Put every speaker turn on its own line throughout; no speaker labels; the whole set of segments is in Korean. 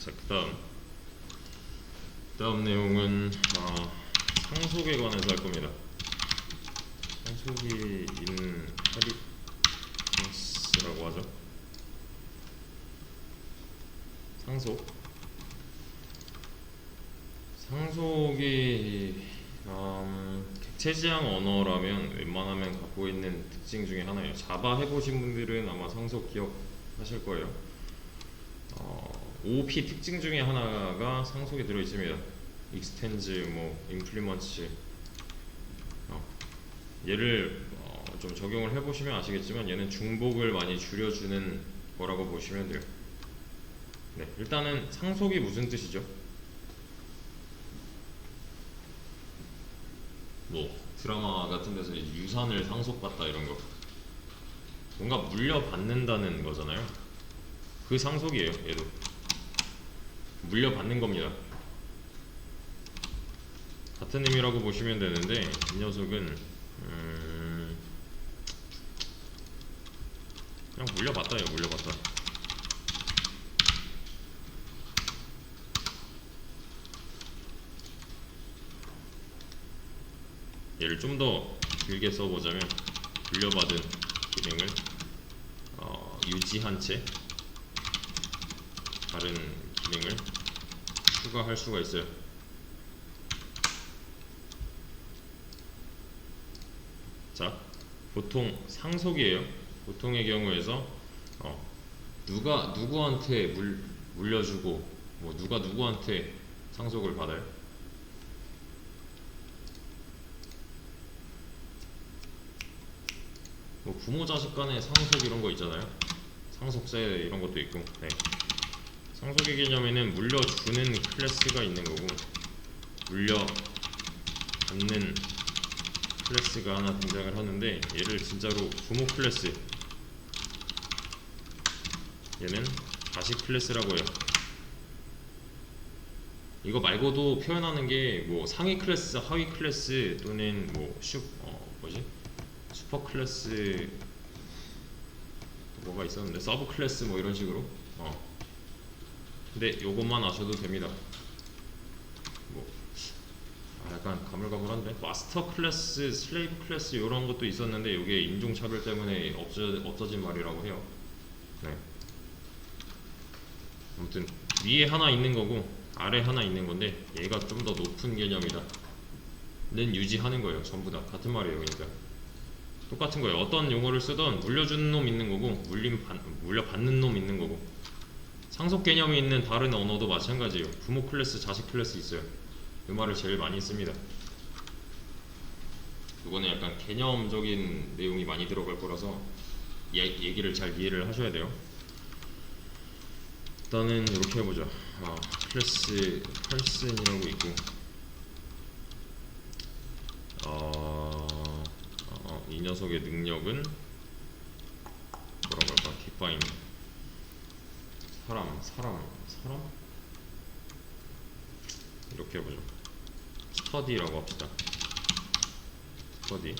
자, 그다음 내용은 상속에 관해서 할 겁니다. 상속이 인헤리턴스라고 하죠. 상속이 객체지향 언어라면 웬만하면 갖고 있는 특징 중에 하나예요. 자바 해보신 분들은 아마 상속 기억하실 거예요. OOP 특징 중에 하나가 상속에 들어있습니다. 익스텐즈, 임플리먼츠. 얘를 좀 적용을 해보시면 아시겠지만 얘는 중복을 많이 줄여주는 거라고 보시면 돼요. 네, 일단은 상속이 무슨 뜻이죠? 드라마 같은 데서 유산을 상속받다 이런 거, 뭔가 물려받는다는 거잖아요. 그 상속이에요. 얘도 물려받는 겁니다. 같은 의미라고 보시면 되는데 이 녀석은 그냥 물려받다예요. 물려받다. 얘를 좀 더 길게 써보자면 물려받은 기능을 유지한 채 다른 기능을 추가할 수가 있어요. 자, 보통 상속이에요. 보통의 경우에서 누가 누구한테 물려주고 누가 누구한테 상속을 받아요? 부모 자식 간의 상속 이런 거 있잖아요. 상속세 이런 것도 있고. 네. 상속의 개념에는 물려주는 클래스가 있는 거고 물려받는 클래스가 하나 등장을 하는데 얘를 진짜로 부모 클래스, 얘는 자식 클래스라고 해요. 이거 말고도 표현하는 게 상위 클래스, 하위 클래스 또는 슈퍼 클래스, 뭐가 있었는데 서브 클래스 이런 식으로. 근데 요것만 아셔도 됩니다. 약간 가물가물한데 마스터 클래스, 슬레이브 클래스 이런 것도 있었는데 이게 인종차별 때문에 없어진 말이라고 해요. 네. 아무튼 위에 하나 있는 거고 아래 하나 있는 건데 얘가 좀 더 높은 개념이다 는 유지하는 거예요. 전부 다 같은 말이에요. 그러니까 똑같은 거예요. 어떤 용어를 쓰던 물려주는 놈 있는 거고 물려받는 놈 있는 거고, 상속 개념이 있는 다른 언어도 마찬가지예요. 부모 클래스, 자식 클래스 있어요. 이 말을 제일 많이 씁니다. 이거는 약간 개념적인 내용이 많이 들어갈 거라서 얘기를 잘 이해를 하셔야 돼요. 일단은 이렇게 해보자. 클래스 펄슨이라고 있고 이 녀석의 능력은 뭐라고 할까? define 사람 이렇게 해보죠. study라고 합시다. study,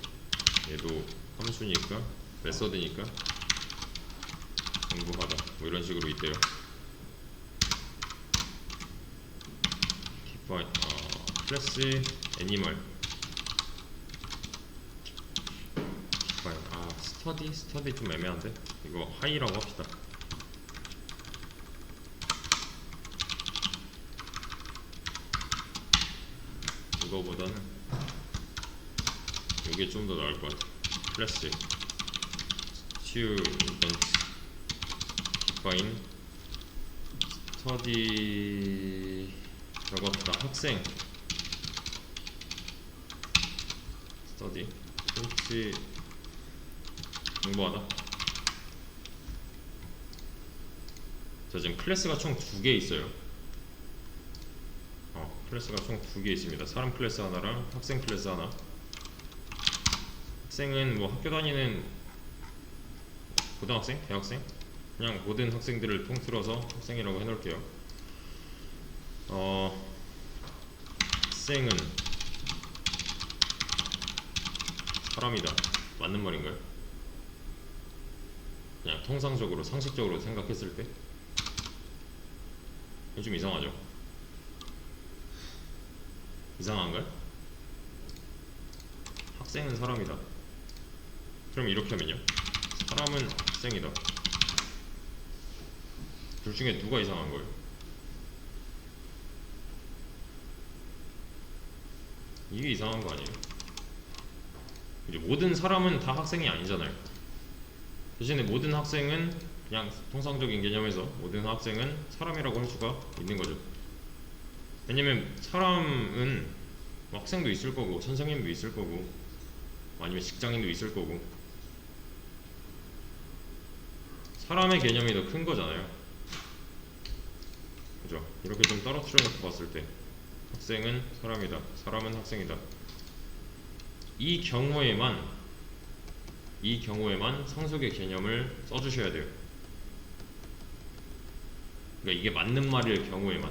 얘도 함수니까 메서드니까 공부하다 이런 식으로 있대요. define 클래스 애니멀 스터디 좀 애매한데 이거 하이라고 합시다. 이거보다는 이게 좀 더 나을 것 같아. 클래스 student define study라고 합시다. 학생 study 공부하다. 자, 지금 클래스가 총 2개 있어요. 클래스가 총 2개 있습니다. 사람 클래스 하나랑 학생 클래스 하나. 학생은 학교 다니는 고등학생? 대학생? 그냥 모든 학생들을 통틀어서 학생이라고 해놓을게요. 학생은 사람이다. 맞는 말인가요? 그냥 통상적으로 상식적으로 생각했을 때 이거 좀 이상하죠? 이상한가요? 학생은 사람이다. 그럼 이렇게 하면요, 사람은 학생이다. 둘 중에 누가 이상한 거예요? 이게 이상한 거 아니에요? 이제 모든 사람은 다 학생이 아니잖아요. 대신에 모든 학생은 그냥 통상적인 개념에서 모든 학생은 사람이라고 할 수가 있는 거죠. 왜냐면 사람은 뭐 학생도 있을 거고 선생님도 있을 거고 아니면 직장인도 있을 거고 사람의 개념이 더 큰 거잖아요. 그죠? 이렇게 좀 떨어뜨려 놓고 봤을 때 학생은 사람이다, 사람은 학생이다. 이 경우에만 상속의 개념을 써주셔야 돼요. 그러니까 이게 맞는 말일 경우에만,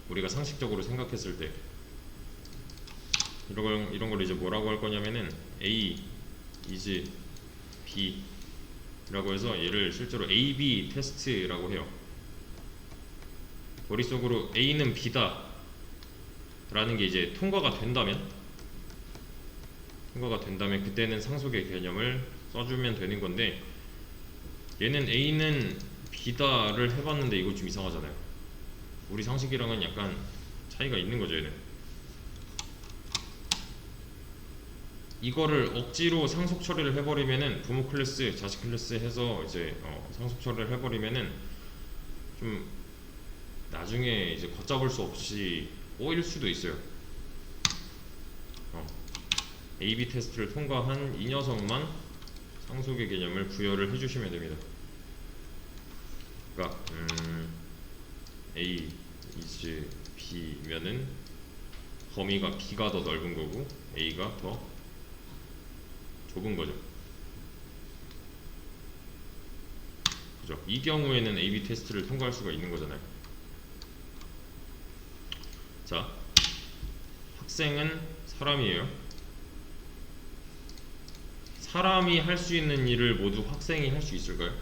우리가 상식적으로 생각했을 때 이런 걸 이제 뭐라고 할 거냐면은 A is B 라고 해서 얘를 실제로 A-B 테스트라고 해요. 머릿속으로 A는 B다 라는 게 이제 통과가 된다면 그때는 상속의 개념을 써주면 되는 건데, 얘는 A는 B다를 해봤는데 이거 좀 이상하잖아요. 우리 상식이랑은 약간 차이가 있는 거죠. 얘는 이거를 억지로 상속 처리를 해버리면은 부모 클래스, 자식 클래스 해서 이제 상속 처리를 해버리면은 좀 나중에 이제 걷잡을 수 없이 꼬일 수도 있어요. A-B 테스트를 통과한 이 녀석만 상속의 개념을 부여를 해주시면 됩니다. 그러니까 A is B면은 범위가 B가 더 넓은 거고 A가 더 좁은 거죠. 그죠? 이 경우에는 A-B 테스트를 통과할 수가 있는 거잖아요. 자, 학생은 사람이에요. 사람이 할 수 있는 일을 모두 학생이 할 수 있을까요?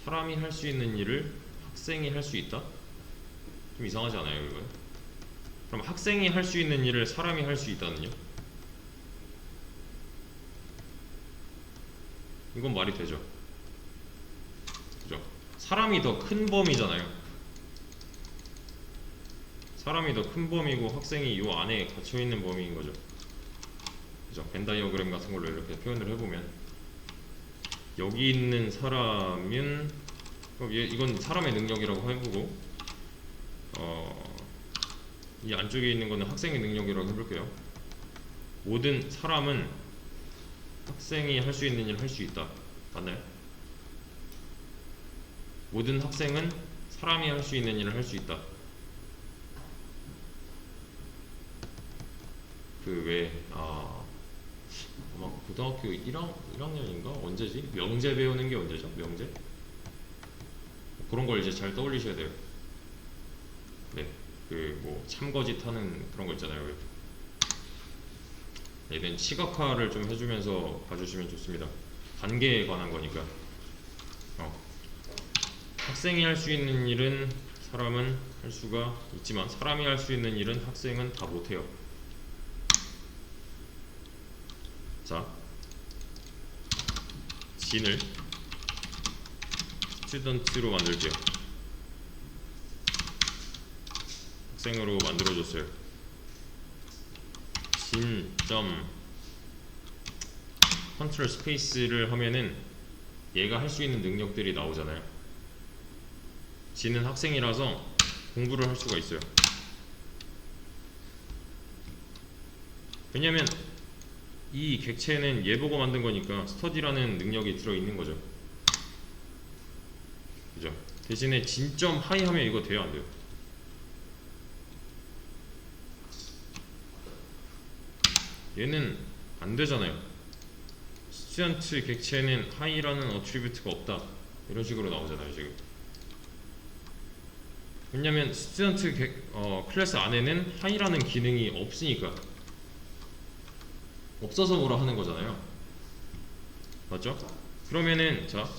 사람이 할 수 있는 일을 학생이 할 수 있다? 좀 이상하지 않아요, 이건? 그럼 학생이 할 수 있는 일을 사람이 할 수 있다는요? 이건 말이 되죠? 그죠? 사람이 더 큰 범위잖아요. 사람이 더 큰 범위고 학생이 이 안에 갇혀있는 범위인 거죠. 그죠? 벤 다이어그램 같은 걸로 이렇게 표현을 해보면 여기 있는 사람은 이건 사람의 능력이라고 해보고 이 안쪽에 있는 거는 학생의 능력이라고 해볼게요. 모든 사람은 학생이 할 수 있는 일을 할 수 있다. 맞나요? 모든 학생은 사람이 할 수 있는 일을 할 수 있다. 아마 고등학교 1학년인가? 언제지? 명제 배우는 게 언제죠? 명제? 그런 걸 이제 잘 떠올리셔야 돼요. 네, 뭐 참거짓 하는 그런 거 있잖아요. 얘는 시각화를 좀 해주면서 봐주시면 좋습니다. 관계에 관한 거니까. 학생이 할 수 있는 일은 사람은 할 수가 있지만 사람이 할 수 있는 일은 학생은 다 못해요. 자, 진을 스튜던트로 만들게요. 학생으로 만들어줬어요. 진 점 컨트롤 스페이스를 하면은 얘가 할 수 있는 능력들이 나오잖아요. 진은 학생이라서 공부를 할 수가 있어요. 왜냐면 이 객체는 얘 보고 만든 거니까 스터디라는 능력이 들어있는 거죠. 그죠? 대신에 진점 하이 하면 이거 돼요, 안 돼요? 얘는 안 되잖아요. 스튜던트 객체는 하이라는 어트리뷰트가 없다. 이런 식으로 나오잖아요, 지금. 왜냐면 스튜던트 클래스 안에는 하이라는 기능이 없으니까. 없어서 뭐라 하는 거잖아요. 맞죠? 그러면은 자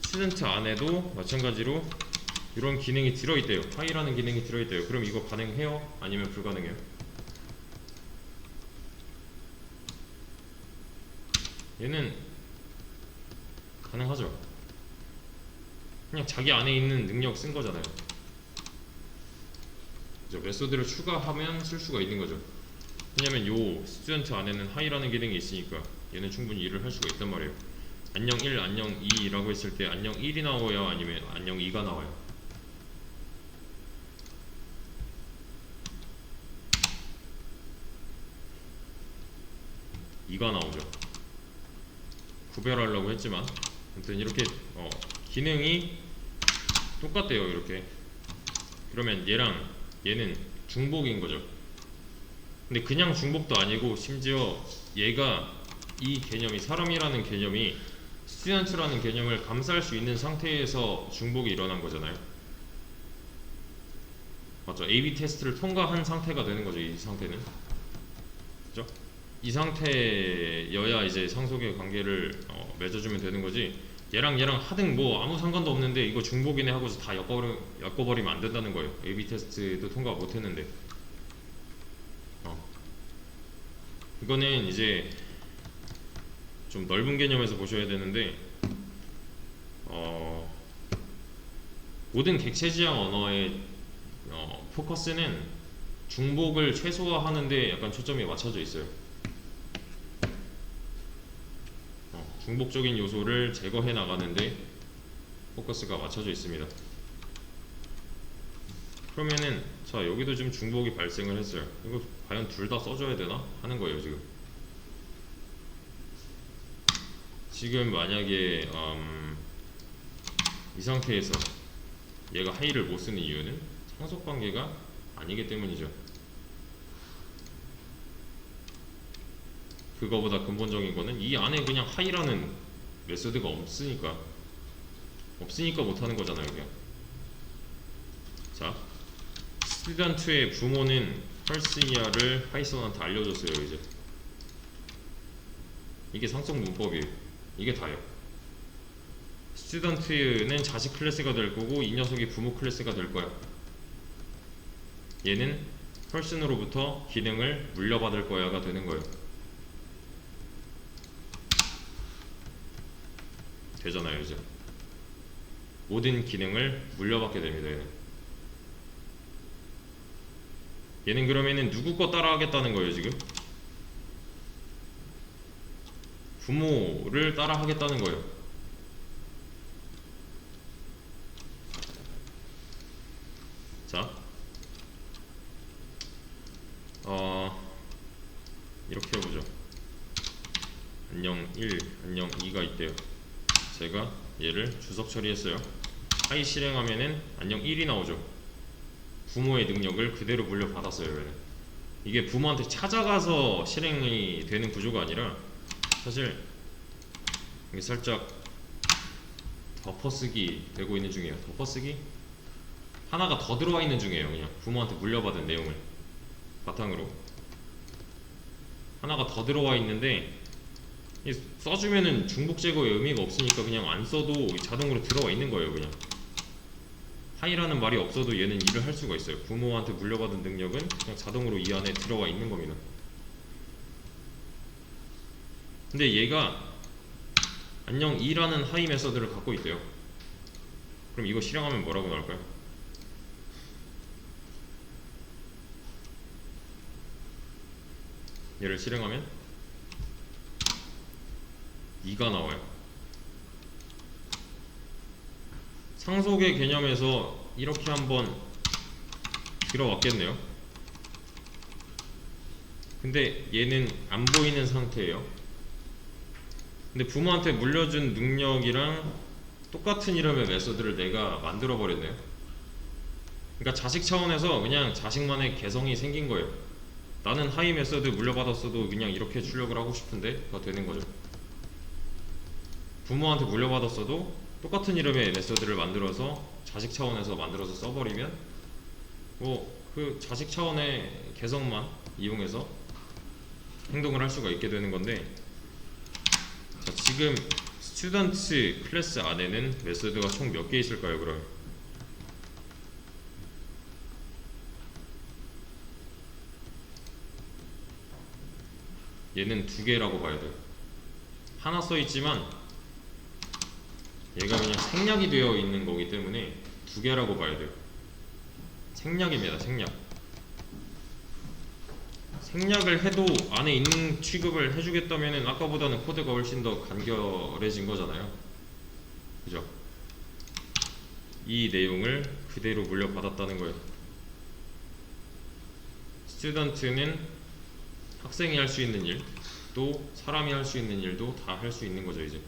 스튜던트 안에도 마찬가지로 이런 기능이 들어있대요. 하이라는 기능이 들어있대요. 그럼 이거 가능해요? 아니면 불가능해요? 얘는 가능하죠. 그냥 자기 안에 있는 능력 쓴 거잖아요. 그죠? 메소드를 추가하면 쓸 수가 있는 거죠. 왜냐면 요 스튜던트 안에는 하이라는 기능이 있으니까 얘는 충분히 일을 할 수가 있단 말이에요. 안녕 1, 안녕 2라고 했을 때 안녕 1이 나와요? 아니면 안녕 2가 나와요? 이가 나오죠. 구별하려고 했지만 아무튼 이렇게 기능이 똑같대요. 이렇게 그러면 얘랑 얘는 중복인 거죠. 근데 그냥 중복도 아니고 심지어 얘가 이 개념이 사람이라는 개념이 스튜던트라는 개념을 감쌀 수 있는 상태에서 중복이 일어난 거잖아요. 맞죠? A/B 테스트를 통과한 상태가 되는 거죠. 이 상태는 그죠? 이 상태여야 이제 상속의 관계를 맺어주면 되는 거지. 얘랑 하등 뭐 아무 상관도 없는데 이거 중복이네 하고서 다 엮어버리면 안 된다는 거예요. A/B 테스트도 통과 못했는데. 이거는 이제 좀 넓은 개념에서 보셔야 되는데 모든 객체지향 언어의 포커스는 중복을 최소화하는데 약간 초점이 맞춰져 있어요. 중복적인 요소를 제거해 나가는데 포커스가 맞춰져 있습니다. 그러면은 자 여기도 지금 중복이 발생을 했어요. 이거 과연 둘 다 써줘야 되나 하는 거예요. 지금 만약에 이 상태에서 얘가 하이를 못 쓰는 이유는 상속 관계가 아니기 때문이죠. 그거보다 근본적인 거는 이 안에 그냥 하이라는 메소드가 없으니까 못하는 거잖아요. 그냥 자 스튜던트의 부모는 펄스이아를 파이썬한테 알려줬어요. 이제 이게 상속 문법이에요. 이게 다예요. 스튜던트는 자식 클래스가 될 거고 이 녀석이 부모 클래스가 될 거야. 얘는 펄슨으로부터 기능을 물려받을 거야가 되는 거예요. 되잖아요. 이제 모든 기능을 물려받게 됩니다. 얘는 그러면은 누구 거 따라 하겠다는 거예요. 지금 부모를 따라 하겠다는 거예요. 자 이렇게 해보죠. 안녕 1, 안녕 2가 있대요. 제가 얘를 주석 처리했어요. 하이 실행하면은 안녕 1이 나오죠. 부모의 능력을 그대로 물려받았어요. 얘는. 이게 부모한테 찾아가서 실행이 되는 구조가 아니라 사실 이게 살짝 덮어쓰기 되고 있는 중이에요. 덮어쓰기? 하나가 더 들어와 있는 중이에요. 그냥 부모한테 물려받은 내용을 바탕으로 하나가 더 들어와 있는데 써주면은 중복 제거의 의미가 없으니까 그냥 안 써도 자동으로 들어와 있는 거예요. 그냥 하이라는 말이 없어도 얘는 일을 할 수가 있어요. 부모한테 물려받은 능력은 그냥 자동으로 이 안에 들어와 있는 겁니다. 근데 얘가 안녕 2라는 하이 메서드를 갖고 있대요. 그럼 이거 실행하면 뭐라고 나올까요? 얘를 실행하면 2가 나와요. 상속의 개념에서 이렇게 한번 들어왔겠네요. 근데 얘는 안 보이는 상태예요. 근데 부모한테 물려준 능력이랑 똑같은 이름의 메소드를 내가 만들어 버렸네요. 그러니까 자식 차원에서 그냥 자식만의 개성이 생긴 거예요. 나는 하이 메소드 물려받았어도 그냥 이렇게 출력을 하고 싶은데가 되는 거죠. 부모한테 물려받았어도 똑같은 이름의 메소드를 만들어서 자식 차원에서 만들어서 써버리면 뭐 그 자식 차원의 개성만 이용해서 행동을 할 수가 있게 되는 건데 자, 지금 스튜던트 클래스 안에는 메소드가 총 몇 개 있을까요? 그럼 얘는 두 개라고 봐야 돼요. 하나 써 있지만 얘가 그냥 생략이 되어 있는 거기 때문에 두 개라고 봐야 돼요. 생략입니다. 생략을 해도 안에 있는 취급을 해주겠다면은 아까보다는 코드가 훨씬 더 간결해진 거잖아요. 그죠? 이 내용을 그대로 물려받았다는 거예요. 스튜던트는 학생이 할 수 있는 일, 또 사람이 할 수 있는 일도 다 할 수 있는 거죠. 이제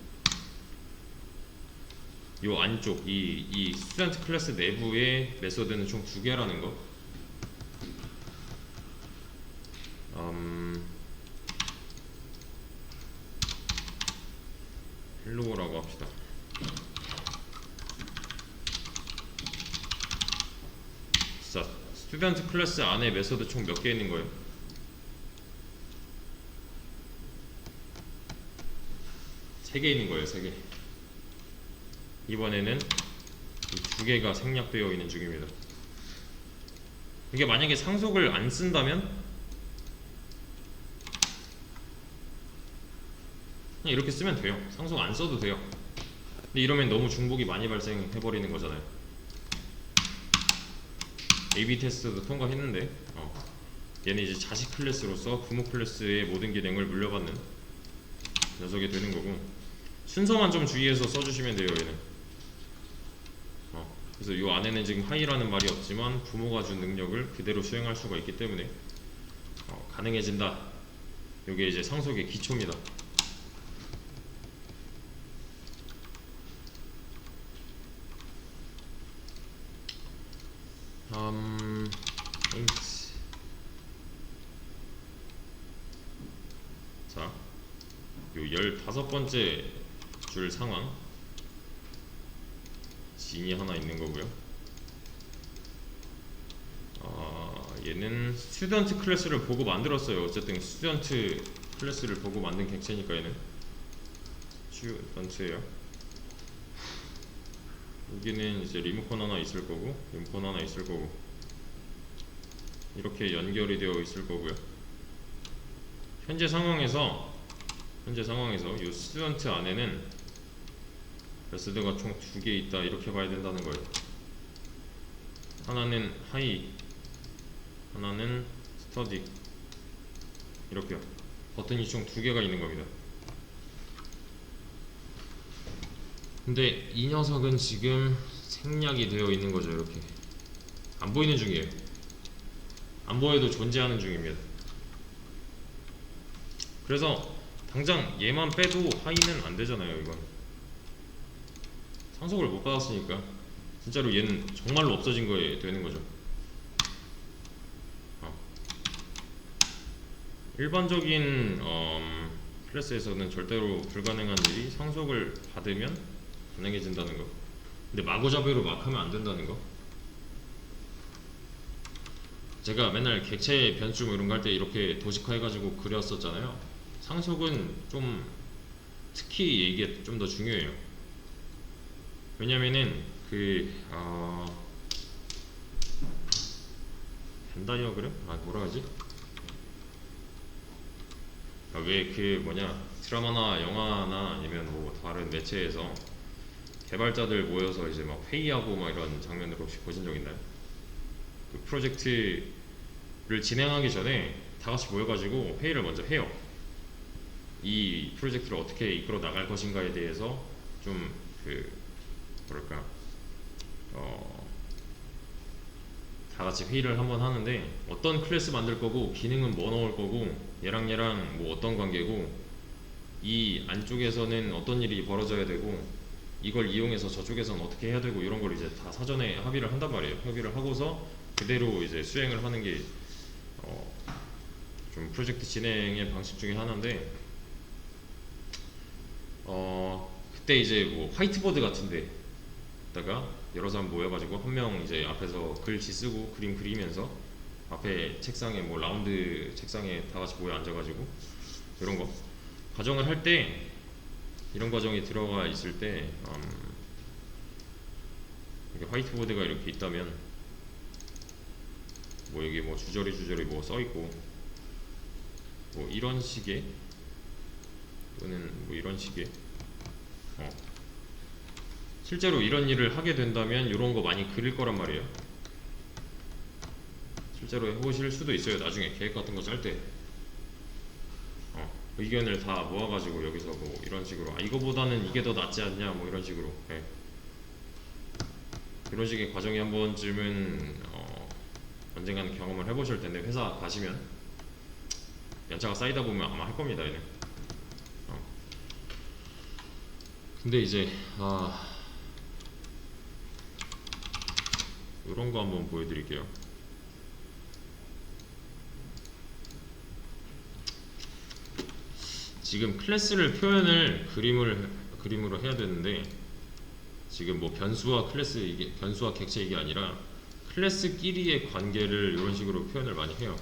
요 안쪽 이 스튜던트 클래스 내부의 메소드는 총 두 개라는 거. 헬로우라고 합시다. 자, 스튜던트 클래스 안에 메소드 총 몇 개 있는 거예요? 세 개 있는 거예요. 3개. 이번에는 이 두 개가 생략되어 있는 중입니다. 이게 만약에 상속을 안 쓴다면 그냥 이렇게 쓰면 돼요. 상속 안 써도 돼요. 근데 이러면 너무 중복이 많이 발생해버리는 거잖아요. AB 테스트도 통과했는데 얘는 이제 자식 클래스로서 부모 클래스의 모든 기능을 물려받는 녀석이 되는 거고, 순서만 좀 주의해서 써주시면 돼요. 얘는 그래서 이 안에는 지금 하이라는 말이 없지만 부모가 준 능력을 그대로 수행할 수가 있기 때문에 가능해진다. 이게 이제 상속의 기초입니다. 자, 요 15번째 줄 상황 진이 하나 있는 거고요. 얘는 스튜던트 클래스를 보고 만들었어요. 어쨌든 스튜던트 클래스를 보고 만든 객체니까 얘는 스튜던트예요. 여기는 이제 리모컨 하나 있을 거고, 리모컨 하나 있을 거고, 이렇게 연결이 되어 있을 거고요. 현재 상황에서 이 스튜던트 안에는 메소드가 총 2개 있다. 이렇게 봐야 된다는 거예요. 하나는 하이, 하나는 스터디. 이렇게요. 버튼이 총 2개가 있는 겁니다. 근데 이 녀석은 지금 생략이 되어 있는 거죠. 이렇게 안 보이는 중이에요. 안 보여도 존재하는 중입니다. 그래서 당장 얘만 빼도 하이는 안 되잖아요. 이건 상속을 못 받았으니까 진짜로 얘는 정말로 없어진 거에 되는 거죠. 일반적인 클래스에서는 절대로 불가능한 일이 상속을 받으면 가능해진다는 거. 근데 마구잡이로 막 하면 안 된다는 거. 제가 맨날 객체 변수 뭐 이런 거 할 때 이렇게 도식화해가지고 그렸었잖아요. 상속은 좀 특히 이게 좀 더 중요해요. 왜냐면은 벤 다이어그램? 뭐라 하지? 왜 드라마나 영화나 아니면 뭐 다른 매체에서 개발자들 모여서 이제 막 회의하고 막 이런 장면을 혹시 보신 적 있나요? 그 프로젝트를 진행하기 전에 다 같이 모여가지고 회의를 먼저 해요. 이 프로젝트를 어떻게 이끌어 나갈 것인가에 대해서 좀 다 같이 회의를 한번 하는데, 어떤 클래스 만들 거고 기능은 뭐 넣을 거고 얘랑 뭐 어떤 관계고 이 안쪽에서는 어떤 일이 벌어져야 되고 이걸 이용해서 저쪽에서는 어떻게 해야 되고 이런 걸 이제 다 사전에 합의를 한단 말이에요. 협의를 하고서 그대로 이제 수행을 하는 게 좀 프로젝트 진행의 방식 중에 하나인데, 그때 이제 뭐 화이트보드 같은데 다가 여러 사람 모여가지고 한 명 이제 앞에서 글씨 쓰고 그림 그리면서 앞에 책상에 뭐 라운드 책상에 다 같이 모여 앉아가지고 이런 거 가정을 할 때 이런 과정이 들어가 있을 때 이렇게 화이트보드가 이렇게 있다면 뭐 여기 뭐 주저리 뭐 써있고 뭐 이런 식의 또는 뭐 이런 식의 실제로 이런 일을 하게 된다면 이런 거 많이 그릴 거란 말이에요. 실제로 해보실 수도 있어요. 나중에 계획 같은 거 짤 때 의견을 다 모아가지고 여기서 뭐 이런 식으로 이거보다는 이게 더 낫지 않냐 뭐 이런 식으로 이런 식의 과정이 한 번쯤은 언젠가는 경험을 해보실 텐데 회사 가시면 연차가 쌓이다 보면 아마 할 겁니다. 얘는. 근데 이제 이런 거 한번 보여드릴게요. 지금 클래스를 표현을 그림으로 해야 되는데 지금 뭐 변수와 클래스 이게 변수와 객체 이게 아니라 클래스끼리의 관계를 이런 식으로 표현을 많이 해요.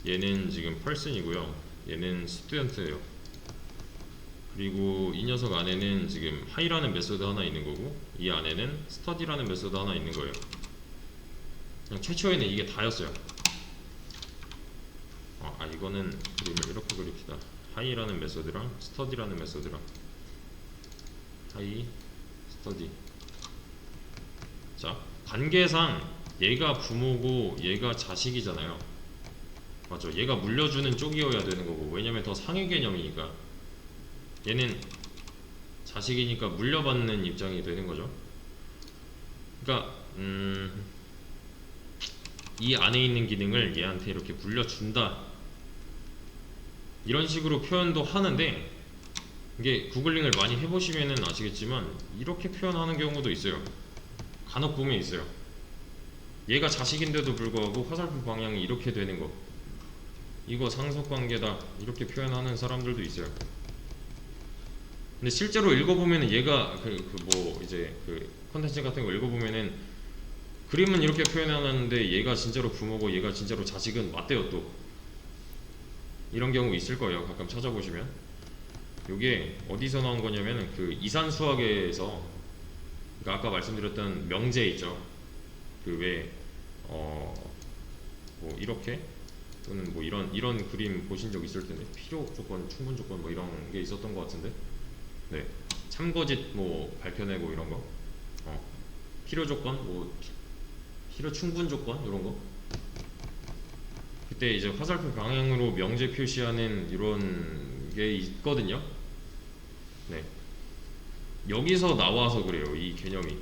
얘는 지금 person이고요. 얘는 student예요. 그리고 이 녀석 안에는 지금 high라는 메소드 하나 있는 거고 이 안에는 study라는 메소드 하나 있는 거예요. 그냥 최초에는 이게 다였어요. 이거는 그림을 이렇게 그립시다. high라는 메소드랑 study라는 메소드랑 high, study. 자, 관계상 얘가 부모고 얘가 자식이잖아요. 맞죠? 얘가 물려주는 쪽이어야 되는 거고 왜냐면 더 상위 개념이니까 얘는 자식이니까 물려받는 입장이 되는 거죠. 그러니까 이 안에 있는 기능을 얘한테 이렇게 물려준다 이런 식으로 표현도 하는데 이게 구글링을 많이 해보시면은 아시겠지만 이렇게 표현하는 경우도 있어요. 간혹 보면 있어요. 얘가 자식인데도 불구하고 화살표 방향이 이렇게 되는 거 이거 상속관계다 이렇게 표현하는 사람들도 있어요. 근데 실제로 읽어보면은 얘가 뭐 이제 그 컨텐츠 같은 거 읽어보면은 그림은 이렇게 표현하는데 얘가 진짜로 부모고 얘가 진짜로 자식은 맞대요. 또 이런 경우 있을 거예요. 가끔 찾아보시면 이게 어디서 나온 거냐면은 그 이산수학에서 그러니까 아까 말씀드렸던 명제 있죠. 그 왜 뭐 이렇게 또는 뭐 이런 그림 보신 적 있을 텐데 필요 조건, 충분 조건 뭐 이런 게 있었던 것 같은데 네 참거짓 뭐 밝혀내고 이런 거 필요 조건 뭐 필요 충분 조건 이런 거 그때 이제 화살표 방향으로 명제 표시하는 이런 게 있거든요. 네 여기서 나와서 그래요. 이 개념이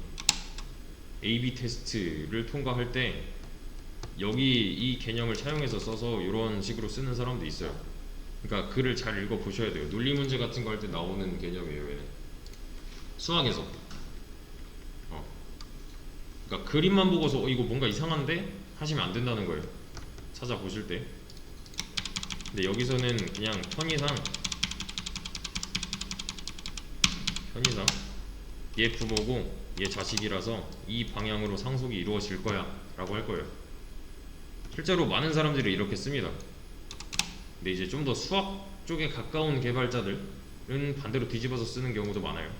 A/B 테스트를 통과할 때 여기 이 개념을 차용해서 써서 이런 식으로 쓰는 사람도 있어요. 그러니까 글을 잘 읽어 보셔야 돼요. 논리 문제 같은 거 할 때 나오는 개념이에요. 얘는 수학에서 그러니까 그림만 보고서 이거 뭔가 이상한데 하시면 안 된다는 거예요. 찾아보실 때. 근데 여기서는 그냥 편의상 얘 부모고 얘 자식이라서 이 방향으로 상속이 이루어질 거야 라고 할 거예요. 실제로 많은 사람들이 이렇게 씁니다. 근데 이제 좀 더 수학 쪽에 가까운 개발자들은 반대로 뒤집어서 쓰는 경우도 많아요.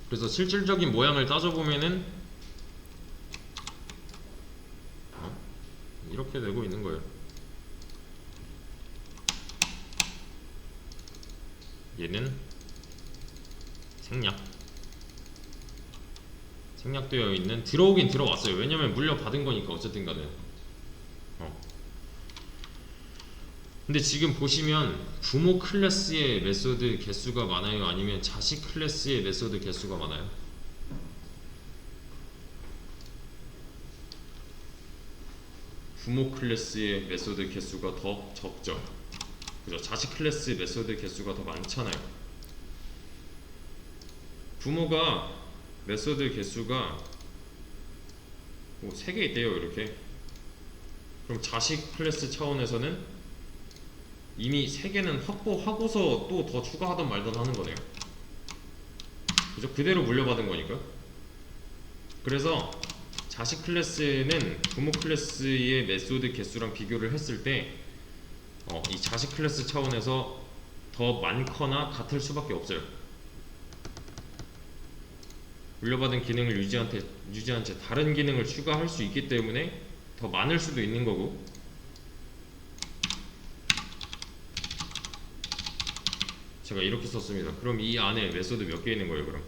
그래서 실질적인 모양을 따져보면은 이렇게 되고 있는 거예요. 얘는 생략되어 있는 들어오긴 들어왔어요. 왜냐면 물려받은 거니까 어쨌든 간에 근데 지금 보시면 부모 클래스의 메소드 개수가 많아요? 아니면 자식 클래스의 메소드 개수가 많아요? 부모 클래스의 메소드 개수가 더 적죠. 그죠? 자식 클래스 메소드 개수가 더 많잖아요. 부모가 메소드 개수가 뭐 3개 있대요. 이렇게. 그럼 자식 클래스 차원에서는 이미 3개는 확보하고서 또 더 추가하던 말던 하는 거네요. 그죠? 그대로 물려받은 거니까. 그래서 자식 클래스는 부모 클래스의 메소드 개수랑 비교를 했을 때 이 자식 클래스 차원에서 더 많거나 같을 수밖에 없어요. 물려받은 기능을 유지한 채 다른 기능을 추가할 수 있기 때문에 더 많을 수도 있는 거고, 제가 이렇게 썼습니다. 그럼 이 안에 메소드 몇 개 있는 거예요? 그럼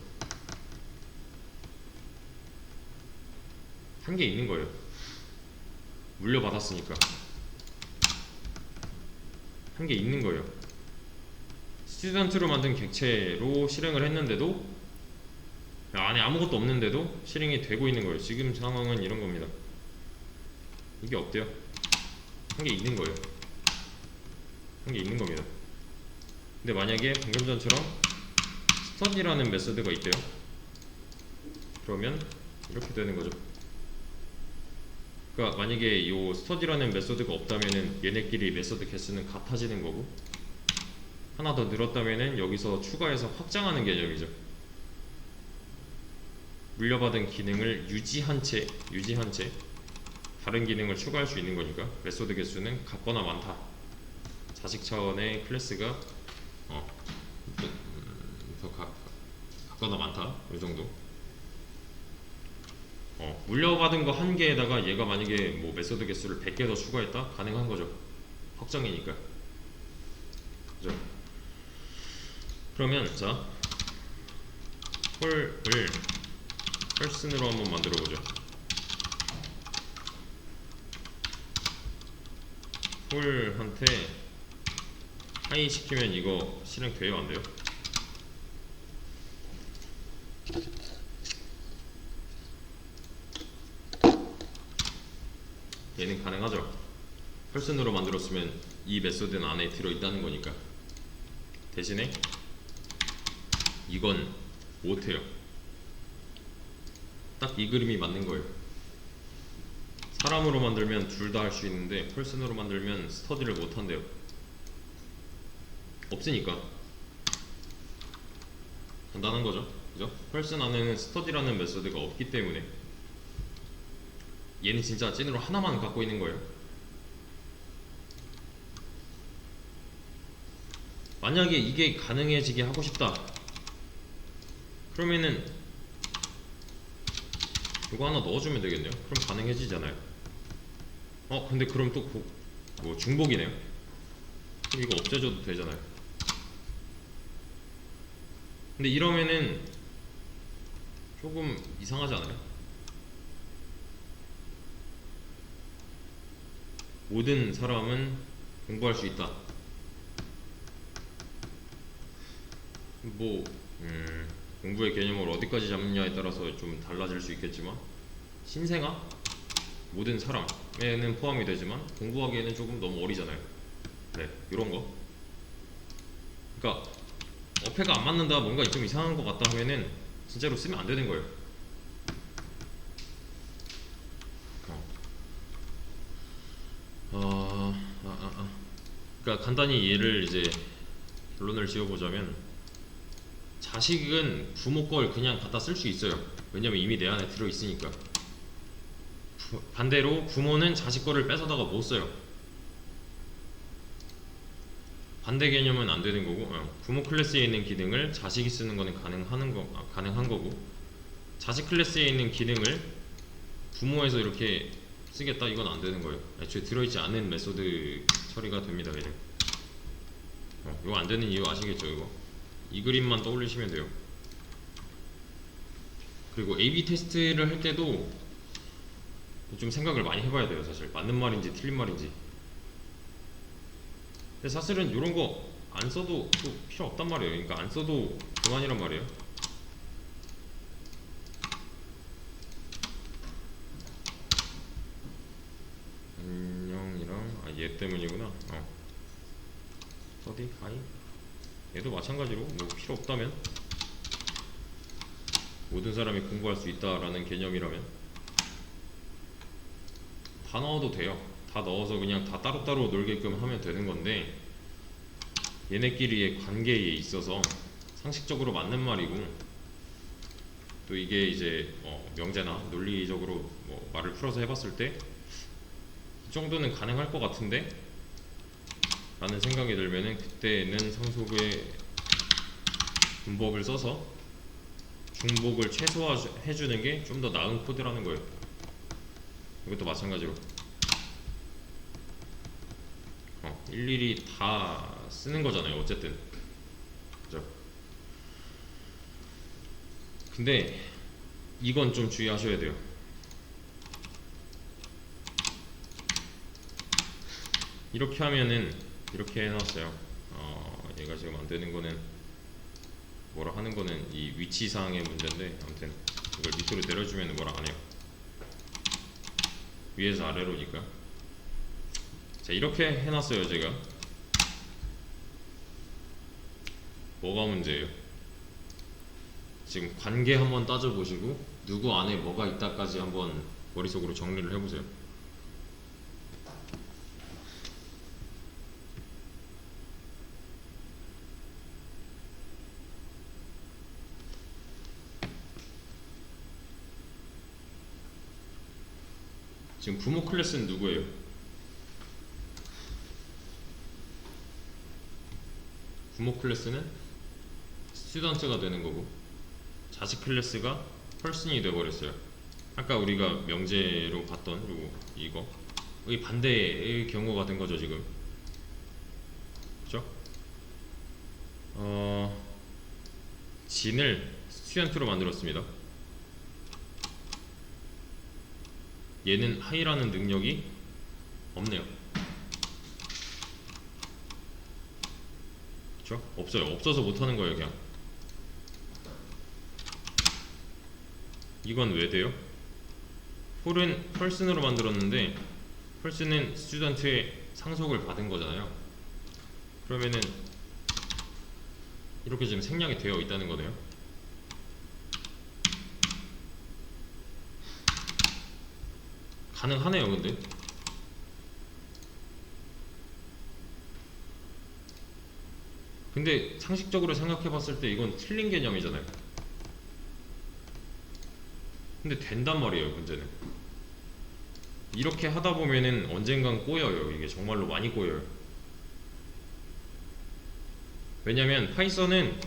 한 개 있는 거예요. 물려받았으니까 한 개 있는 거예요. 스튜던트로 만든 객체로 실행을 했는데도 안에 아무것도 없는데도 실행이 되고 있는 거예요. 지금 상황은 이런 겁니다. 이게 없대요. 한 개 있는 거예요. 한 개 있는 겁니다. 근데 만약에 방금 전처럼 스터디라는 메소드가 있대요. 그러면 이렇게 되는 거죠. 그러니까 만약에 이 스터디라는 메소드가 없다면은 얘네끼리 메소드 개수는 같아지는 거고, 하나 더 늘었다면은 여기서 추가해서 확장하는 개념이죠. 물려받은 기능을 유지한 채 다른 기능을 추가할 수 있는 거니까 메소드 개수는 같거나 많다. 자식 차원의 클래스가 더 같거나 많다. 이 정도. 물려받은 거 한 개에다가 얘가 만약에 뭐 메소드 개수를 100개 더 추가했다? 가능한 거죠. 확정이니까. 그죠? 그러면 자, 홀을 person으로 한번 만들어 보죠. 홀한테 하이 시키면 이거 실행돼요? 안 돼요? 얘는 가능하죠. person으로 만들었으면 이 메소드는 안에 들어있다는 거니까. 대신에 이건 못해요. 딱 이 그림이 맞는 거예요. 사람으로 만들면 둘 다 할 수 있는데 person으로 만들면 스터디를 못한대요. 없으니까. 간단한 거죠. 그죠? person 안에는 스터디라는 메소드가 없기 때문에 얘는 진짜 찐으로 하나만 갖고 있는 거예요. 만약에 이게 가능해지게 하고 싶다 그러면은 이거 하나 넣어주면 되겠네요. 그럼 가능해지잖아요. 근데 그럼 또 뭐 중복이네요. 그럼 이거 없애줘도 되잖아요. 근데 이러면은 조금 이상하지 않아요? 모든 사람은 공부할 수 있다. 뭐 공부의 개념을 어디까지 잡느냐에 따라서 좀 달라질 수 있겠지만, 신생아? 모든 사람에는 포함이 되지만 공부하기에는 조금 너무 어리잖아요. 네, 이런거. 그러니까 어폐가 안 맞는다, 뭔가 좀 이상한 것 같다 하면은 진짜로 쓰면 안 되는 거예요. 그러니까 간단히 얘를 이제 결론을 지어보자면, 자식은 부모 걸 그냥 갖다 쓸 수 있어요. 왜냐면 이미 내 안에 들어있으니까. 반대로 부모는 자식 거를 뺏어다가 못 써요. 반대 개념은 안 되는 거고, 부모 클래스에 있는 기능을 자식이 쓰는 거는 가능한 거고, 자식 클래스에 있는 기능을 부모에서 이렇게 쓰겠다, 이건 안 되는 거예요. 애초에 들어있지 않은 메소드 처리가 됩니다. 얘는. 이거 안 되는 이유 아시겠죠? 이거 이 그림만 떠올리시면 돼요. 그리고 A/B 테스트를 할 때도 좀 생각을 많이 해봐야 돼요. 사실 맞는 말인지 틀린 말인지. 근데 사실은 이런 거 안 써도 또 필요 없단 말이에요. 그러니까 안 써도 그만이란 말이에요. 안녕이랑 얘 때문이구나. 어디? 하이? 얘도 마찬가지로 뭐 필요 없다면, 모든 사람이 공부할 수 있다라는 개념이라면 다 넣어도 돼요. 다 넣어서 그냥 다 따로따로 놀게끔 하면 되는 건데, 얘네끼리의 관계에 있어서 상식적으로 맞는 말이고, 또 이게 이제 명제나 논리적으로 뭐 말을 풀어서 해봤을 때 이 정도는 가능할 것 같은데 라는 생각이 들면은 그때는 상속의 분법을 써서 중복을 최소화해주는 게 좀 더 나은 코드라는 거예요. 이것도 마찬가지로 일일이 다 쓰는 거잖아요 어쨌든. 그죠? 근데 이건 좀 주의하셔야 돼요. 이렇게 하면은 이렇게 해놨어요. 얘가 지금 안 되는 거는 뭐라 하는 거는 이 위치상의 문제인데, 아무튼 이걸 밑으로 내려주면 뭐라 안 해요. 위에서 아래로니까. 자, 이렇게 해놨어요 제가. 뭐가 문제예요? 지금 관계 한번 따져보시고 누구 안에 뭐가 있다까지 한번 머릿속으로 정리를 해보세요. 지금 부모 클래스는 누구예요? 부모 클래스는 스튜던트가 되는 거고, 자식 클래스가 펄슨이 돼버렸어요. 아까 우리가 명제로 봤던 이거 이 반대의 경우가 된 거죠 지금. 그죠? 진을 스튜던트로 만들었습니다. 얘는 하이라는 능력이 없네요. 그쵸? 없어요. 없어서 못하는 거예요 그냥. 이건 왜 돼요? 폴은 펄슨으로 만들었는데 펄슨은 스튜던트의 상속을 받은 거잖아요. 그러면은 이렇게 지금 생략이 되어 있다는 거네요. 가능하네요 근데. 근데 상식적으로 생각해 봤을 때 이건 틀린 개념이잖아요. 근데 된단 말이에요 문제는. 이렇게 하다 보면은 언젠간 꼬여요. 이게 정말로 많이 꼬여요. 왜냐면 파이썬은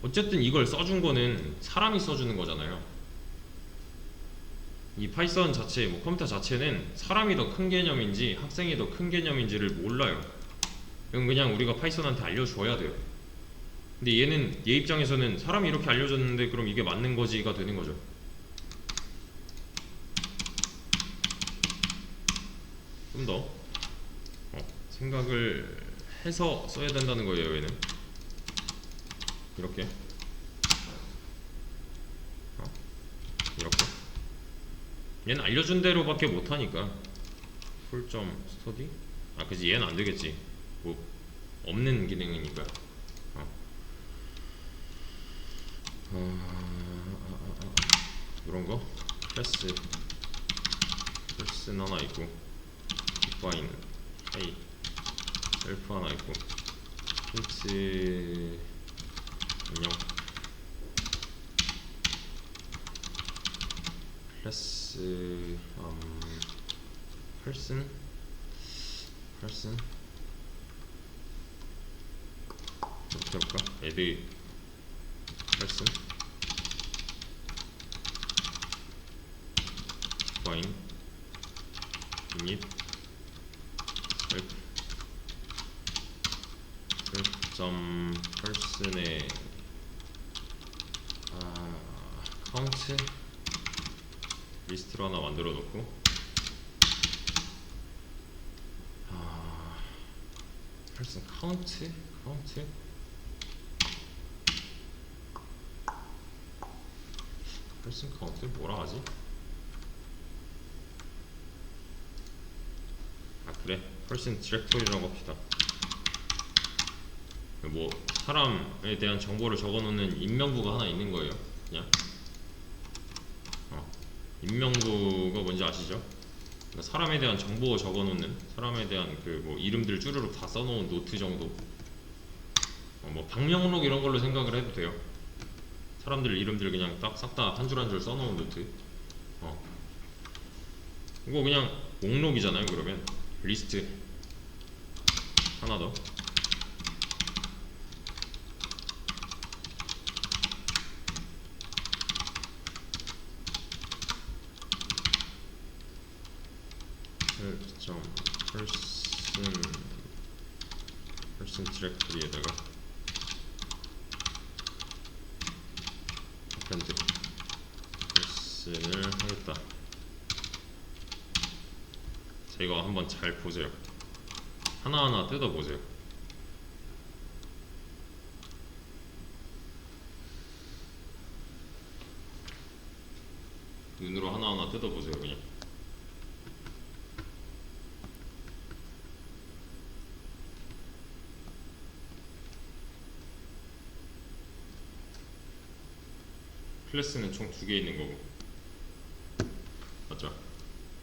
어쨌든 이걸 써준 거는 사람이 써주는 거잖아요. 이 파이썬 자체, 뭐 컴퓨터 자체는 사람이 더 큰 개념인지 학생이 더 큰 개념인지를 몰라요. 이건 그냥 우리가 파이썬한테 알려줘야 돼요. 근데 얘는 얘 입장에서는 사람이 이렇게 알려줬는데 그럼 이게 맞는 거지가 되는 거죠. 좀 더 생각을 해서 써야 된다는 거예요. 얘는 이렇게 이렇게 얘는 알려준 대로밖에 못하니까. 풀점 스터디? 그치, 얘는 안되겠지. 뭐 없는 기능이니까. 이런거 클래스 하나 있고, 디파인 하이 셀프 하나 있고, 힌트 안녕 클래스 person 이렇게 해볼까? add person define init self person의 count 리스트로 하나 만들어 놓고, person count person count 뭐라 하지? 그래, person 디렉토리라고 합시다. 뭐 사람에 대한 정보를 적어놓는 인명부가 하나 있는 거예요. 그냥 인명부가 뭔지 아시죠? 그러니까 사람에 대한 정보 적어놓는, 사람에 대한 그 뭐 이름들 쭈루룩 다 써놓은 노트 정도. 뭐 방명록 이런 걸로 생각을 해도 돼요. 사람들 이름들 그냥 딱 싹 다 한 줄 한 줄 써놓은 노트. 이거 그냥 목록이잖아요. 그러면 리스트 하나 더. person 디렉토리에다가 append person을 하겠다. 자, 이거 한번 잘 보세요. 하나하나 뜯어보세요. 눈으로 하나하나 뜯어보세요. 그냥 클래스는 총 2개 있는 거고, 맞죠?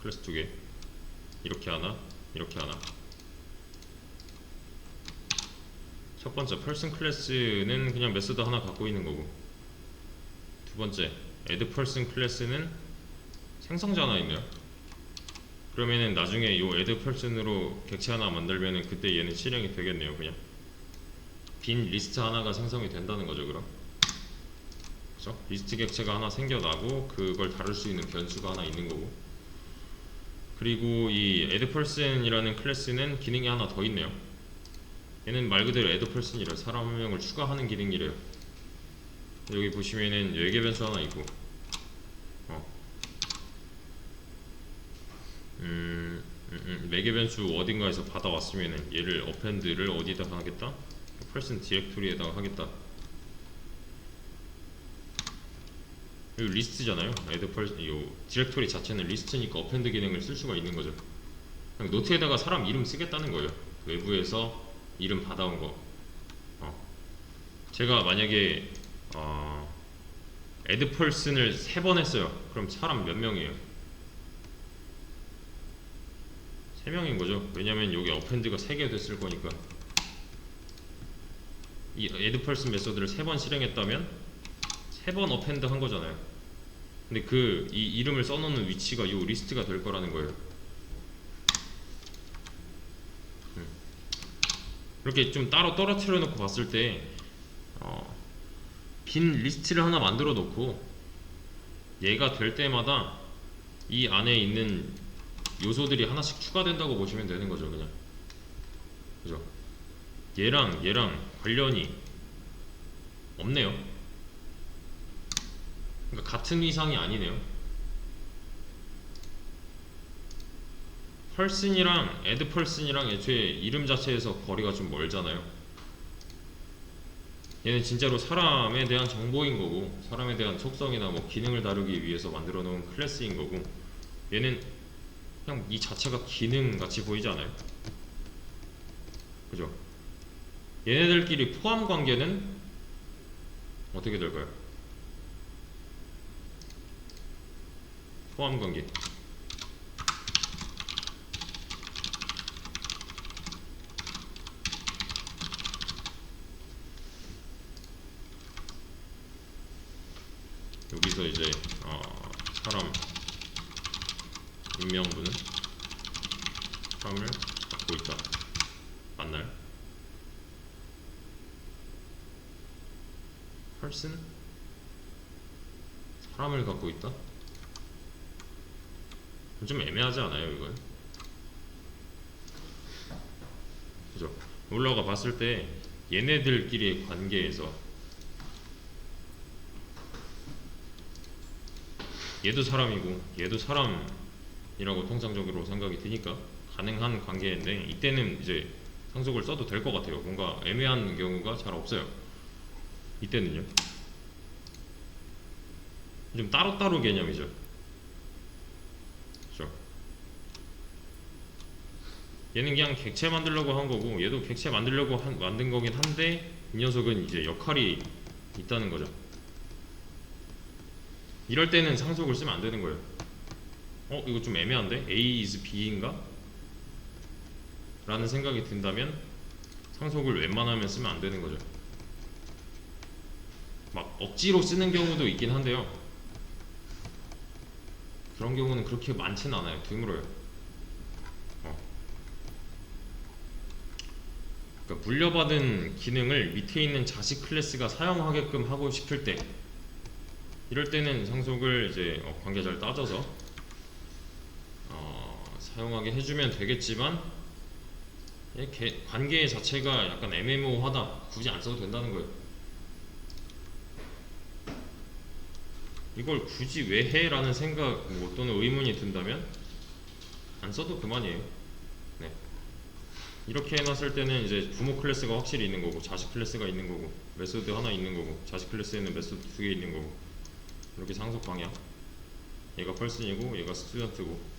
클래스 2개, 이렇게 하나, 이렇게 하나. 첫 번째 person 클래스는 그냥 메소드 하나 갖고 있는 거고, 두 번째 add person 클래스는 생성자 하나 있네요. 그러면은 나중에 요 add person으로 객체 하나 만들면은 그때 얘는 실행이 되겠네요. 그냥 빈 리스트 하나가 생성이 된다는 거죠. 그럼 그렇죠? 리스트 객체가 하나 생겨나고 그걸 다룰 수 있는 변수가 하나 있는 거고, 그리고 이 add person이라는 클래스는 기능이 하나 더 있네요. 얘는 말 그대로 add person이래요. 사람 한 명을 추가하는 기능이래요. 여기 보시면은 외계 변수 하나 있고, 외계 변수 어딘가에서 받아왔으면은 얘를 append를 어디다가 하겠다? person 디렉토리에다가 하겠다. 이 리스트잖아요. add person, 이 디렉토리 자체는 리스트니까 append 기능을 쓸 수가 있는 거죠. 그냥 노트에다가 사람 이름 쓰겠다는 거예요. 외부에서 이름 받아온 거. 제가 만약에 add person을 3번 했어요. 그럼 사람 몇 명이에요? 3명인 거죠. 왜냐면 여기 append가 3개 됐을 거니까. 이 add person 메소드를 3번 실행했다면 3번 append 한 거잖아요. 근데 이 이름을 써놓는 위치가 이 리스트가 될 거라는 거예요. 이렇게 좀 따로 떨어뜨려 놓고 봤을 때 빈 리스트를 하나 만들어 놓고 얘가 될 때마다 이 안에 있는 요소들이 하나씩 추가된다고 보시면 되는 거죠. 그냥 그죠? 얘랑 관련이 없네요. 그러니까 같은 이상이 아니네요. person이랑 add person이랑 애초에 이름 자체에서 거리가 좀 멀잖아요. 얘는 진짜로 사람에 대한 정보인 거고, 사람에 대한 속성이나 뭐 기능을 다루기 위해서 만들어 놓은 클래스인 거고, 얘는 그냥 이 자체가 기능 같이 보이지 않아요? 그죠? 얘네들끼리 포함 관계는 어떻게 될까요? 포함 관계. 여기서 이제 사람 인명분은 사람을 갖고 있다. 맞나요? person? 사람을 갖고 있다? 좀 애매하지 않아요, 이건? 그죠? 올라가 봤을 때 얘네들끼리의 관계에서 얘도 사람이고 얘도 사람이라고 통상적으로 생각이 드니까 가능한 관계인데, 이때는 이제 상속을 써도 될 것 같아요. 뭔가 애매한 경우가 잘 없어요. 이때는요. 좀 따로따로 개념이죠. 그렇죠? 얘는 그냥 객체 만들려고 한 거고 얘도 객체 만들려고 만든 거긴 한데, 이 녀석은 이제 역할이 있다는 거죠. 이럴 때는 상속을 쓰면 안 되는 거예요. 이거 좀 애매한데? A is B인가? 라는 생각이 든다면 상속을 웬만하면 쓰면 안 되는 거죠. 막 억지로 쓰는 경우도 있긴 한데요. 그런 경우는 그렇게 많지는 않아요. 드물어요. 그러니까 물려받은 기능을 밑에 있는 자식 클래스가 사용하게끔 하고 싶을 때, 이럴 때는 상속을 이제 관계자를 따져서 사용하게 해주면 되겠지만, 관계 자체가 약간 애매모호하다, 굳이 안 써도 된다는 거예요. 이걸 굳이 왜 해? 라는 생각 또는 의문이 든다면 안 써도 그만이에요. 네. 이렇게 해놨을 때는 이제 부모 클래스가 확실히 있는 거고, 자식 클래스가 있는 거고, 메소드 하나 있는 거고, 자식 클래스에는 메소드 2개 있는 거고, 이렇게 상속 방향. 얘가 펄슨이고 얘가 스튜던트고,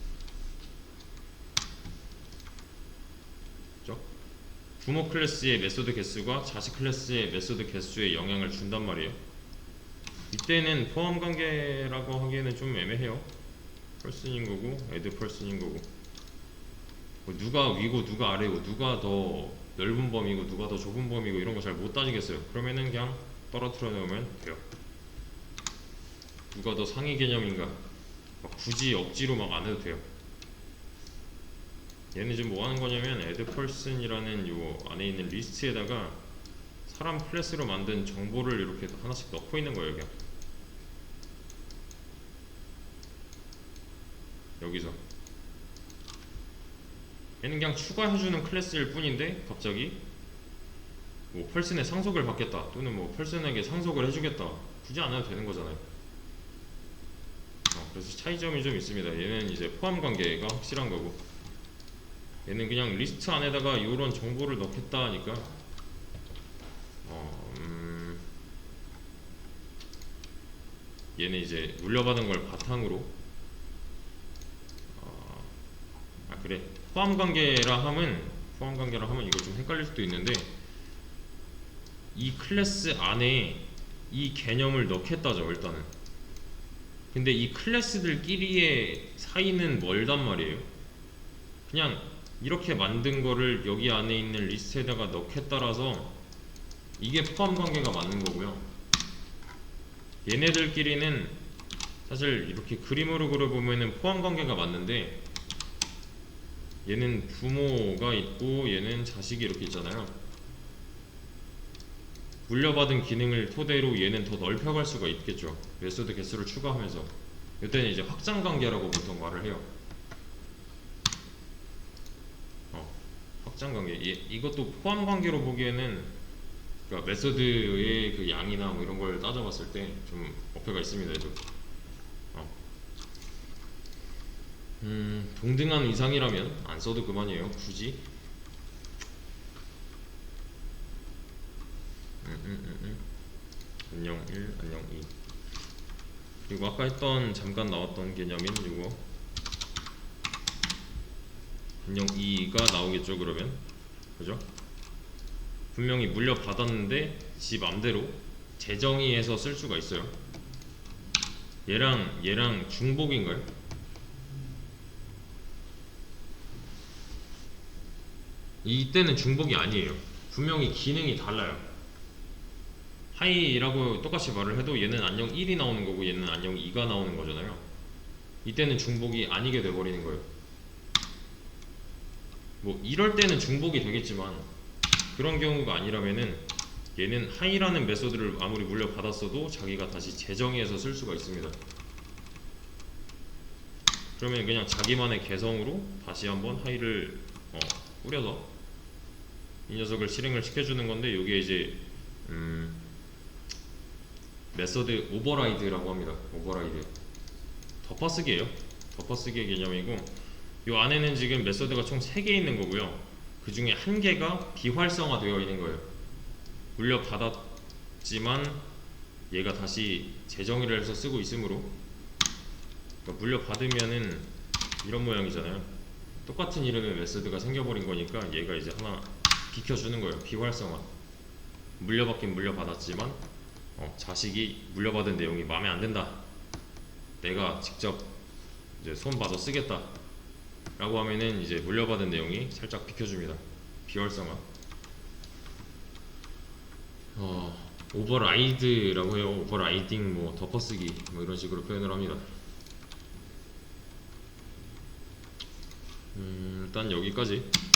그죠? 부모 클래스의 메소드 개수가 자식 클래스의 메소드 개수에 영향을 준단 말이에요. 이때는 포함 관계라고 하기에는 좀 애매해요. 펄슨인 거고 애드 펄슨인 거고, 뭐 누가 위고 누가 아래고 누가 더 넓은 범위고 누가 더 좁은 범위고 이런 거 잘 못 따지겠어요. 그러면은 그냥 떨어뜨려 놓으면 돼요. 누가 더 상위 개념인가 막 굳이 억지로 막 안 해도 돼요. 얘는 지금 뭐 하는 거냐면 add person이라는 요 안에 있는 리스트에다가 사람 클래스로 만든 정보를 이렇게 하나씩 넣고 있는 거예요. 그냥 여기서 얘는 그냥 추가해주는 클래스일 뿐인데 갑자기 뭐 펄슨의 상속을 받겠다 또는 뭐 펄슨에게 상속을 해주겠다, 굳이 안 해도 되는 거잖아요. 그래서 차이점이 좀 있습니다. 얘는 이제 포함 관계가 확실한 거고, 얘는 그냥 리스트 안에다가 이런 정보를 넣겠다 하니까 얘는 이제 물려받은 걸 바탕으로 그래, 포함 관계라 하면 이거 좀 헷갈릴 수도 있는데, 이 클래스 안에 이 개념을 넣겠다죠 일단은. 근데 이 클래스들끼리의 사이는 멀단 말이에요. 그냥 이렇게 만든 거를 여기 안에 있는 리스트에다가 넣겠다라서 이게 포함 관계가 맞는 거고요. 얘네들끼리는 사실 이렇게 그림으로 그려보면은 포함 관계가 맞는데, 얘는 부모가 있고 얘는 자식이 이렇게 있잖아요. 물려받은 기능을 토대로 얘는 더 넓혀갈 수가 있겠죠. 메소드 개수를 추가하면서. 이때는 이제 확장 관계라고 보통 말을 해요. 확장 관계. 이것도 포함 관계로 보기에는, 그러니까 메소드의 그 양이나 뭐 이런 걸 따져봤을 때 좀 어폐가 있습니다. 얘도. 동등한 이상이라면 안 써도 그만이에요. 굳이. 안녕 1, 안녕 2. 그리고 아까 했던 잠깐 나왔던 개념인 이거 안녕 2가 나오겠죠. 그러면 그죠? 분명히 물려받았는데 지 맘대로 재정의해서 쓸 수가 있어요. 얘랑 중복인가요? 이때는 중복이 아니에요. 분명히 기능이 달라요. 하이라고 똑같이 말을 해도 얘는 안녕 1이 나오는 거고 얘는 안녕 2가 나오는 거잖아요. 이때는 중복이 아니게 돼버리는 거예요. 뭐 이럴 때는 중복이 되겠지만, 그런 경우가 아니라면은 얘는 하이라는 메소드를 아무리 물려받았어도 자기가 다시 재정의해서 쓸 수가 있습니다. 그러면 그냥 자기만의 개성으로 다시 한번 하이를 뿌려서 이 녀석을 실행을 시켜주는 건데, 이게 이제 메소드 오버라이드라고 합니다. 오버라이드 덮어쓰기예요. 덮어쓰기의 개념이고, 이 안에는 지금 메소드가 총 3개 있는 거고요. 그 중에 1개가 비활성화 되어 있는 거예요. 물려받았지만 얘가 다시 재정의를 해서 쓰고 있으므로, 그러니까 물려받으면은 이런 모양이잖아요. 똑같은 이름의 메소드가 생겨버린 거니까 얘가 이제 하나 비켜주는 거예요. 비활성화. 물려받긴 물려받았지만 자식이 물려받은 내용이 마음에 안 든다, 내가 직접 이제 손 봐서 쓰겠다 라고 하면은 이제 물려받은 내용이 살짝 비켜줍니다. 비활성화. 오버라이드라고 해요. 오버라이딩, 뭐 덮어쓰기, 뭐 이런 식으로 표현을 합니다. 일단 여기까지.